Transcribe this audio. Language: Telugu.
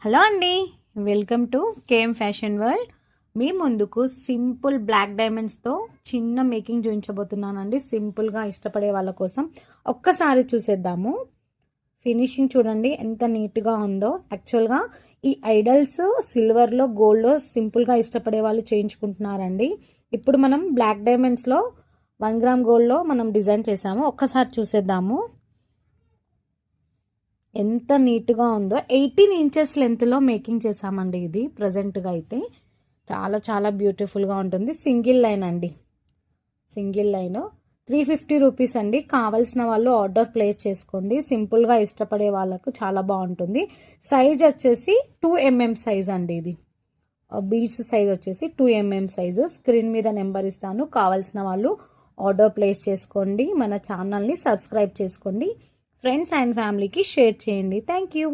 హలో అండి, welcome to KM fashion world. మీ ముందుకు సింపుల్ బ్లాక్ డైమండ్స్తో చిన్న మేకింగ్ చూపించబోతున్నానండి. సింపుల్గా ఇష్టపడే వాళ్ళ కోసం ఒక్కసారి చూసేద్దాము. ఫినిషింగ్ చూడండి ఎంత నీట్గా ఉందో. యాక్చువల్గా ఈ ఐడల్స్ సిల్వర్లో గోల్డ్లో సింపుల్గా ఇష్టపడే వాళ్ళు చేయించుకుంటున్నారండి. ఇప్పుడు మనం బ్లాక్ డైమండ్స్లో 1 గ్రామ్ గోల్డ్లో మనం డిజైన్ చేసాము. ఒక్కసారి చూసేద్దాము ఎంత నీట్గా ఉందో. 18 ఇంచెస్ లెంత్లో మేకింగ్ చేసామండి. ఇది ప్రజెంట్గా అయితే చాలా చాలా బ్యూటిఫుల్గా ఉంటుంది. సింగిల్ లైన్ అండి, సింగిల్ లైన్ 350 రూపీస్ అండి. కావాల్సిన వాళ్ళు ఆర్డర్ ప్లేస్ చేసుకోండి. సింపుల్గా ఇష్టపడే వాళ్ళకు చాలా బాగుంటుంది. సైజ్ వచ్చేసి 2mm సైజ్ అండి. ఇది బీడ్స్ సైజ్ వచ్చేసి 2mm సైజు. స్క్రీన్ మీద నెంబర్ ఇస్తాను, కావాల్సిన వాళ్ళు ఆర్డర్ ప్లేస్ చేసుకోండి. మన ఛానల్ని సబ్స్క్రైబ్ చేసుకోండి. ఫ్రెండ్స్ అండ్ ఫ్యామిలీకి షేర్ చేయండి. Thank you.